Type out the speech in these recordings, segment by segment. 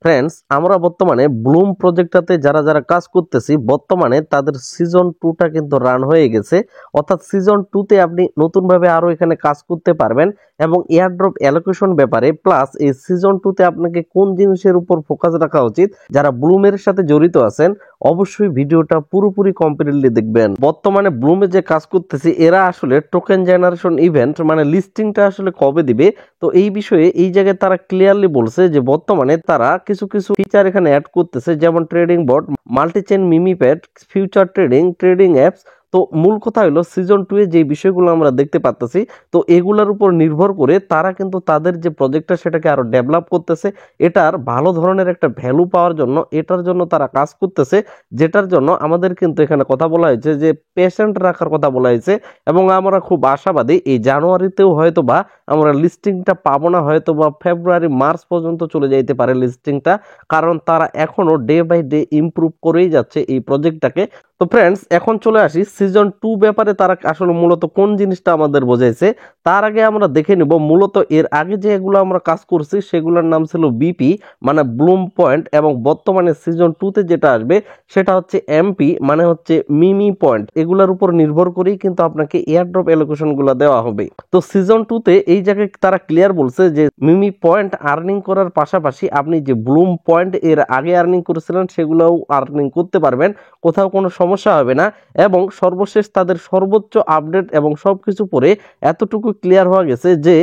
Friends, আমরা বর্তমানে Bloom প্রজেক্টটাতে যারা যারা কাজ করতেছি, বর্তমানে তাদের সিজন 2টা কিন্তু রান হয়ে গেছে। অর্থাৎ সিজন 2তে আপনি নতুনভাবে আরো এখানে কাজ করতে পারবেন এবং এয়ারড্রপ অ্যালোকেশন ব্যাপারে প্লাস এই সিজন 2তে আপনাকে কোন জিনিসের উপর ফোকাস রাখা উচিত, যারা ব্লুমের সাথে জড়িত আছেন অবশ্যই ভিডিওটা পুরোপুরি কমপ্লিটলি দেখবেন। বর্তমানে ব্লুমে যে কাজ করতেছি, এরা আসলে টোকেন জেনারেশন ইভেন্ট মানে লিস্টিংটা আসলে কবে দিবে, তো এই বিষয়ে এই জায়গায় তারা ক্লিয়ারলি বলছে যে বর্তমানে তারা কিছু কিছু ফিচার এখানে অ্যাড করতেছে, যেমন trading bot, multi chain meme pad, future trading, trading apps. তো মূল কথা হলো সিজন 2 এ যে বিষয়গুলো আমরা দেখতে পাচ্ছি, তো এগুলোর উপর নির্ভর করে তারা কিন্তু তাদের যে প্রজেক্টটা সেটাকে আরো ডেভেলপ করতেছে, এটার ভালো ধরনের একটা ভ্যালু পাওয়ার জন্য এটার জন্য তারা কাজ করতেছে, যেটার জন্য আমাদের কিন্তু এখানে কথা বলা হয়েছে যে পেশেন্ট রাখার কথা বলা হয়েছে। এবং আমরা খুব আশাবাদী এই জানুয়ারিতেও হয়তো বা আমরা লিস্টিংটা পাবো না, হয়তো বা ফেব্রুয়ারি মার্চ পর্যন্ত চলে যাইতে পারে লিস্টিংটা, কারণ তারা এখনো ডে বাই ডে ইমপ্রুভ করেই যাচ্ছে এই প্রজেক্টটাকে। তো ফ্রেন্ডস, এখন চলে আসি সিজন 2 ব্যাপারে তারা আসলে মূলত কোন জিনিসটা আমাদের বোঝাইছে। তার আগে আমরা দেখে নিব মূলত এর আগে যে এগুলো আমরা কাজ করছি সেগুলোর নাম ছিল বিপি মানে ব্লুম পয়েন্ট, এবং বর্তমানে সিজন 2তে যেটা আসবে সেটা হচ্ছে এমপি মানে হচ্ছে মিমি পয়েন্ট। এগুলোর উপর নির্ভর করেই কিন্তু আপনাকে এয়ারড্রপ অ্যালোকেশন গুলো দেওয়া হবে। তো সিজন 2তে এই জায়গায় তারা ক্লিয়ার বলছে যে মিমি পয়েন্ট আর্নিং করার পাশাপাশি আপনি যে ব্লুম পয়েন্ট এর আগে আর্নিং করেছিলেন সেগুলোও আর্নিং করতে পারবেন, কোথাও কোনো সমস্যা হবে না। এবং সর্বশেষ তাদের সর্বোচ্চ আপডেট এবং সবকিছু পরে এতটুকু ক্লিয়ার হওয়া গেছে যে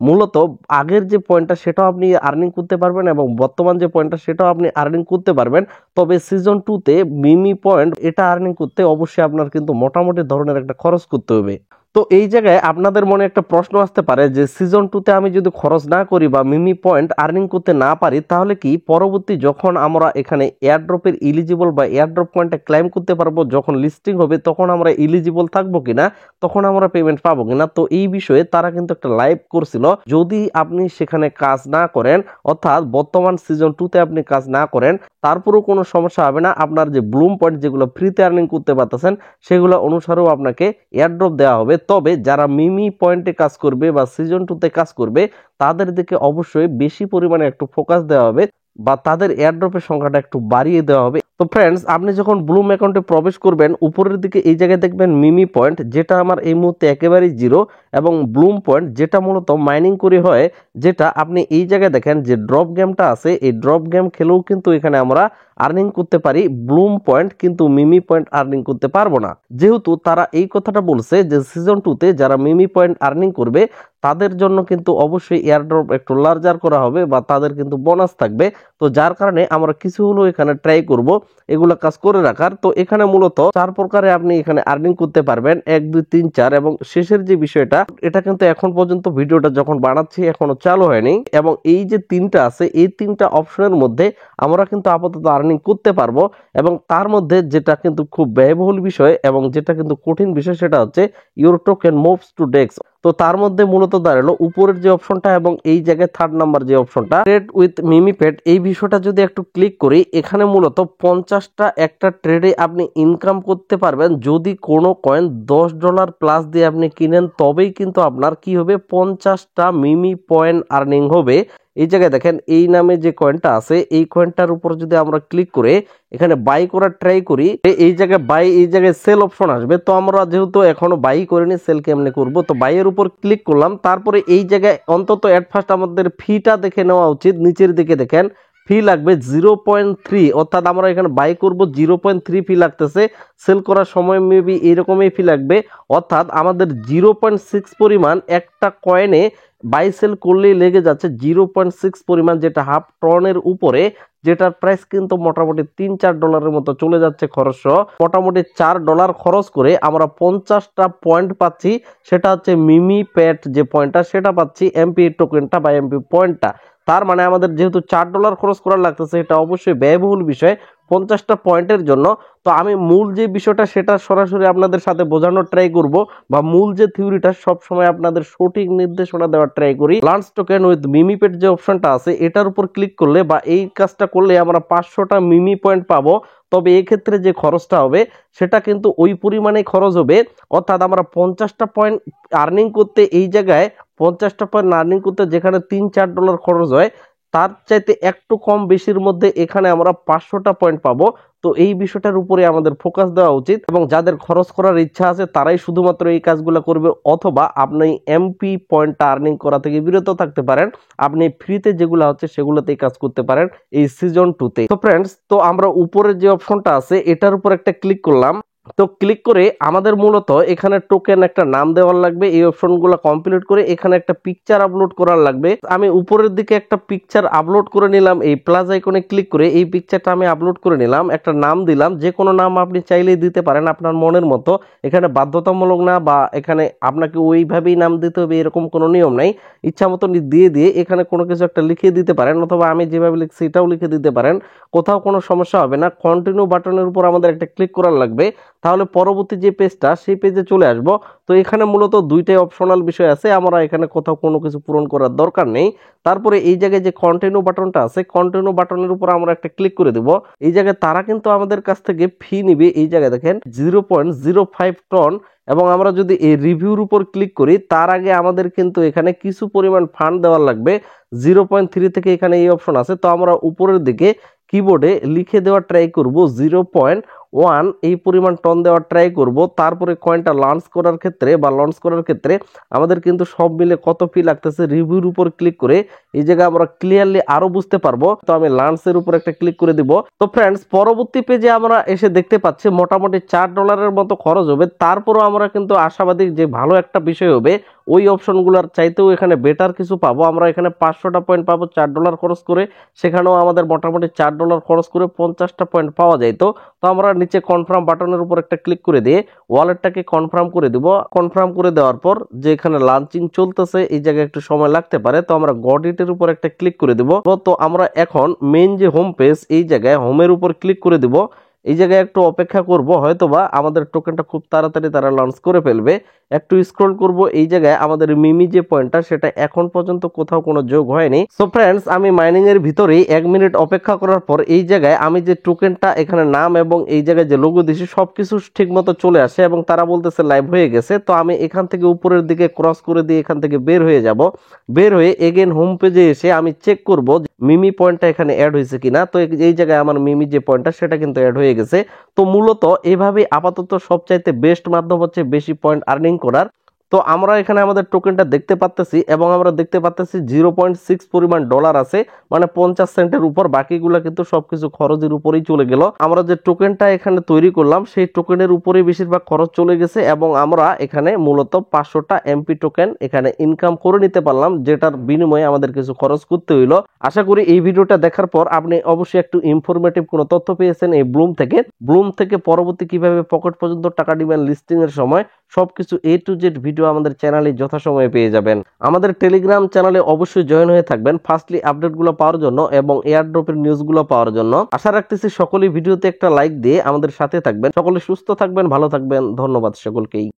মূলত আগের যে পয়েন্টটা সেটাও আপনি আর্নিং করতে পারবেন এবং বর্তমান যে পয়েন্টটা সেটাও আপনি আর্নিং করতে পারবেন। তবে সিজন 2তে মিমি পয়েন্ট এটা আর্নিং করতে অবশ্যই আপনার কিন্তু মোটামুটি ধরনের একটা খরচ করতে হবে। তো এই জায়গায় আপনাদের মনে একটা প্রশ্ন আসতে পারে যে সিজন 2তে আমি যদি খরচ না করি বা মিমি পয়েন্ট আর্নিং করতে না পারি, তাহলে কি পরবর্তী যখন আমরা এখানে এয়ারড্রপের ইলিজিবল বা এয়ারড্রপ পয়েন্টটা ক্লেম করতে পারবো, যখন লিস্টিং হবে তখন আমরা ইলিজিবল থাকবো কিনা, তখন আমরা পেমেন্ট পাবো কিনা। তো এই বিষয়ে তারা কিন্তু একটা লাইভ করছিল। যদি আপনি সেখানে কাজ না করেন, অর্থাৎ বর্তমান সিজন 2তে আপনি কাজ না করেন, তারপরেও কোনো সমস্যা হবে না। আপনার যে ব্লুম পয়েন্ট যেগুলো ফ্রিতে আর্নিং করতে পারতেছেন সেগুলো অনুসারেও আপনাকে এয়ারড্রপ দেওয়া হবে। তবে যারা মিমি পয়েন্টে কাজ করবে বা সিজন 2তে কাজ করবে তাদের দিকে অবশ্যই বেশি পরিমাণে একটু ফোকাস দেওয়া হবে বা তাদের এয়ারড্রপের সংখ্যাটা একটু বাড়িয়ে দেওয়া হবে। তো ফ্রেন্ডস, আপনি যখন ব্লুম অ্যাকাউন্টে প্রবেশ করবেন উপরের দিকে এই জায়গায় দেখবেন মিমি পয়েন্ট, যেটা আমার এই মুহূর্তে একেবারেই জিরো, এবং ব্লুম পয়েন্ট যেটা মূলত মাইনিং করে হয়, যেটা আপনি এই জায়গায় দেখেন যে ড্রপ গেমটা আছে, এই ড্রপ গেম খেলেও কিন্তু এখানে আমরা আর্নিং করতে পারি ব্লুম পয়েন্ট, কিন্তু মিমি পয়েন্ট আর্নিং করতে পারবো না। যেহেতু তারা এই কথাটা বলছে যে সিজন 2তে যারা মিমি পয়েন্ট আর্নিং করবে তাদের জন্য কিন্তু অবশ্যই এয়ারড্রপ একটু লার্জার করা হবে বা তাদের কিন্তু বোনাস থাকবে। তো যার কারণে আমরা কিছু হলেও এখানে ট্রাই করব এগুলা কাজ করে রাখার। তো এখানে মূলত 4 প্রকারে আপনি এখানে আর্নিং করতে পারবেন, 1 2 3 4, এবং শেষের যে বিষয়টা এটা কিন্তু এখন পর্যন্ত ভিডিওটা যখন বানাচ্ছি এখনো চালু হয়নি। এবং এই যে 3টা আছে এই 3টা অপশনের মধ্যে আমরা কিন্তু আপাতত আর্নিং করতে পারবো। এবং তার মধ্যে যেটা কিন্তু খুব ব্যয়বহুল বিষয় এবং যেটা কিন্তু কঠিন বিষয় সেটা হচ্ছে ইউর টোকেন মুভস টু ডেক্স। তো তার মধ্যে মূলত দাঁড়ালো উপরের যে অপশনটা এবং এই জায়গায় 3rd নাম্বার যে অপশনটা ট্রেড উইথ মিমি পেড, এই বিষয়টা যদি একটু ক্লিক করি, এখানে মূলত 50টা একটা ট্রেডে আপনি ইনকাম করতে পারবেন। যদি কোনো কয়েন $10 প্লাস দিয়ে আপনি কিনেন তবেই কিন্তু আপনার কি হবে 50টা মিমি পয়েন্ট আর্নিং হবে। এই জায়গায় দেখেন এই নামে যে কয়েনটা আছে এই কয়েনটার উপর যদি আমরা ক্লিক করে এখানে বাই করার ট্রাই করি, এই জায়গায় বাই, এই জায়গায় সেল অপশন আসবে। তো আমরা যেহেতু এখনো বাই করিনি, সেল কেমনে করব, তো বাইয়ের উপর ক্লিক করলাম। তারপরে এই জায়গায় অন্তত এট ফার্স্ট আমাদের ফিটা দেখে নেওয়া উচিত। নিচের দিকে দেখেন ফি লাগবে 0.3, অর্থাৎ আমরা এখানে বাই করব 0.3 ফি লাগতেছে, সেল করার সময় মেবি এরকমই ফি লাগবে। অর্থাৎ আমাদের 0.6 পরিমাণ একটা কয়েনে বাই সেল করলেই লেগে যাচ্ছে 0.6 পরিমাণ, যেটা হাফ টনের উপরে, যেটার প্রাইস কিন্তু মোটামুটি $3-4 মতো চলে যাচ্ছে খরচ সহ। মোটামুটি $4 খরচ করে আমরা 50টা পয়েন্ট পাচ্ছি, সেটা হচ্ছে মিমি প্যাট যে পয়েন্টটা সেটা পাচ্ছি, এমপি টোকেনটা বা এমপি পয়েন্টটা। তার মানে আমাদের যেহেতু $4 খরচ করা লাগতেছে, এটা অবশ্যই ব্যয়বহুল বিষয় 50টা পয়েন্টের জন্য। তো আমি মূল যে বিষয়টা সেটা সরাসরি আপনাদের সাথে বোঝানোর ট্রাই করব, বা মূল যে থিওরিটা সব সময় আপনাদের সঠিক নির্দেশনা দেওয়ার ট্রাই করি। লাঞ্চ টোকেন উইথ মিমি পেড যে অপশনটা আছে এটার উপর ক্লিক করলে বা এই কাজটা করলে আমরা 500টা মিমি পয়েন্ট পাবো। তবে এই ক্ষেত্রে যে খরচটা হবে সেটা কিন্তু ওই পরিমাণে খরচ হবে। অর্থাৎ আমরা 50টা পয়েন্ট আর্নিং করতে এই জায়গায় 50টা পয়েন্ট আর্নিং করতে যেখানে $3-4 খরচ হয়, তার চাইতে একটু কম বেশির মধ্যে এখানে আমরা 500টা পয়েন্ট পাবো। তো এই বিষয়টার উপরে আমাদের ফোকাস দেওয়া উচিত এবং যাদের খরচ করার ইচ্ছা আছে তারাই শুধুমাত্র এই কাজগুলো করবে, অথবা আপনি এমপি পয়েন্টটা আর্নিং করা থেকে বিরত থাকতে পারেন। আপনি ফ্রিতে যেগুলো হচ্ছে সেগুলোতেই কাজ করতে পারেন এই সিজন 2 তে। তো ফ্রেন্ডস, তো আমরা উপরে যে অপশনটা আছে এটার উপর একটা ক্লিক করলাম। তো ক্লিক করে আমাদের মূলত এখানে টোকেন একটা নাম দেওয়ার লাগবে। এই অপশনগুলো কমপ্লিট করে এখানে একটা পিকচার আপলোড করার লাগবে। আমি উপরের দিকে একটা পিকচার আপলোড করে নিলাম, এই প্লাস আইকনে ক্লিক করে এই পিকচারটা আমি আপলোড করে নিলাম, একটা নাম দিলাম। যে কোনো নাম আপনি চাইলেই দিতে পারেন আপনার মনের মতো, এখানে বাধ্যতামূলক না বা এখানে আপনাকে ওইভাবেই নাম দিতে হবে এরকম কোনো নিয়ম নাই। ইচ্ছা মতো দিয়ে দিয়ে এখানে কোনো কিছু একটা লিখে দিতে পারেন, অথবা আমি যেভাবে লিখছি এটাও লিখে দিতে পারেন, কোথাও কোনো সমস্যা হবে না। কন্টিনিউ বাটনের উপর আমাদের একটা ক্লিক করার লাগবে, তাহলে পরবর্তী যে পেজটা সেই পেজে চলে আসব। তো এখানে মূলত দুইটাই অপশনাল বিষয় আছে, আমরা এখানে কোথাও কোনো কিছু পূরণ করার দরকার নেই। তারপরে এই জায়গায় যে কন্টিনিউ বাটনটা আছে, কন্টিনিউ বাটনের উপর আমরা একটা ক্লিক করে দেব। এই জায়গায় তারা কিন্তু আমাদের কাছ থেকে ফি নিবে, এই জায়গায় দেখেন 0.05 টন। এবং আমরা যদি এই রিভিউর উপর ক্লিক করি তার আগে আমাদের কিন্তু এখানে কিছু পরিমাণ ফান্ড দেওয়ার লাগবে। 0.3 থেকে এখানে এই অপশন আছে, তো আমরা উপরের দিকে কিবোর্ডে লিখে দেওয়ার ট্রাই করব 0.1 এই পরিমাণ টন দেওয়ার ট্রাই করব। তারপরে কয়েনটা লঞ্চ করার ক্ষেত্রে আমাদের কিন্তু সব মিলে কত ফি লাগতেছে রিভিউর উপর ক্লিক করে এই জায়গায় আমরা ক্লিয়ারলি আরো বুঝতে পারবো। তো আমি লঞ্চের উপর একটা ক্লিক করে দিব। তো ফ্রেন্ডস, পরবর্তী পেজে আমরা এসে দেখতে পাচ্ছি মোটামুটি $4 মতো খরচ হবে। তারপরও আমরা কিন্তু আশাবাদী যে ভালো একটা বিষয় হবে, ওই অপশনগুলোর চাইতেও এখানে বেটার কিছু পাবো। আমরা এখানে 500টা পয়েন্ট পাবো $4 খরচ করে, সেখানেও আমাদের মোটামুটি $4 খরচ করে 50টা পয়েন্ট পাওয়া যায়। তো আমরা নিচে কনফার্ম বাটনের উপর একটা ক্লিক করে দিয়ে ওয়ালেটটাকে কনফার্ম করে দিব। কনফার্ম করে দেওয়ার পর যে এখানে লাঞ্চিং চলতেছে এই জায়গায় একটু সময় লাগতে পারে, তো আমরা গট ইটের উপর একটা ক্লিক করে দিব। তো আমরা এখন মেইন যে হোম পেজ এই জায়গায় হোমের উপর ক্লিক করে দিব। এই জায়গায় একটু অপেক্ষা করব, হয়তোবা আমাদের টোকেনটা খুব তাড়াতাড়ি তারা লঞ্চ করে ফেলবে। একটু স্ক্রল করব, এই জায়গায় আমাদের মিমি যে পয়েন্টটা সেটা এখন পর্যন্ত কোথাও কোনো যোগ হয়নি। সো ফ্রেন্ডস, আমি মাইনিং এর ভিতরেই 1 মিনিট অপেক্ষা করার পর এই জায়গায় আমি যে টোকেনটা এখানে নাম এবং এই জায়গায় যে লোগো দিছি সবকিছু ঠিক মতো চলে আসে এবং তারা বলতেছে লাইভ হয়ে গেছে। তো আমি এখান থেকে উপরের দিকে ক্রস করে দিয়ে এখান থেকে বের হয়ে যাব। বের হয়ে এগেন হোম পেজে এসে আমি চেক করব মিমি পয়েন্টটা এখানে অ্যাড হয়েছে কিনা। তো এই জায়গায় আমার মিমি যে পয়েন্টটা সেটা কিন্তু অ্যাড হয়ে গেছে। তো মূলত এভাবে আপাতত সবচাইতে বেস্ট মাধ্যম হচ্ছে বেশি পয়েন্ট আর্নিং করার। তো আমরা এখানে আমাদের টোকেনটা দেখতে পাচ্তেছি এবং আমরা দেখতে পাচ্তেছি 0.6 পরিমাণ ডলার আছে, মানে 50 সেন্টের উপর। বাকিগুলো কিন্তু সবকিছু খরচের উপরেই চলে গেল। আমরা যে টোকেনটা এখানে তৈরি করলাম সেই টোকেনের উপরেই বেশিরভাগ খরচ চলে গেছে এবং আমরা এখানে মূলত 500টা এমপি টোকেন এখানে ইনকাম করে নিতে পারলাম, যেটার বিনিময়ে আমাদের কিছু খরচ করতে হইলো। আশা করি এই ভিডিওটা দেখার পর আপনি অবশ্যই একটু ইনফরমেটিভ কোনো তথ্য পেয়েছেন এই ব্লুম থেকে পরবর্তী কিভাবে পকেট পর্যন্ত টাকা দিবেন লিস্টিং এর সময় সবকিছু A to Z ভিডিও আমাদের চ্যানেলে যথাসময়ে পেয়ে যাবেন। আমাদের টেলিগ্রাম চ্যানেলে অবশ্যই জয়েন হয়ে থাকবেন ফার্স্টলি আপডেটগুলো পাওয়ার জন্য এবং এয়ারড্রপের নিউজগুলো পাওয়ার জন্য। আশা রাখতেছি সকলেই ভিডিওতে একটা লাইক দিয়ে আমাদের সাথে থাকবেন। সকলে সুস্থ থাকবেন, ভালো থাকবেন। ধন্যবাদ সকলকেই।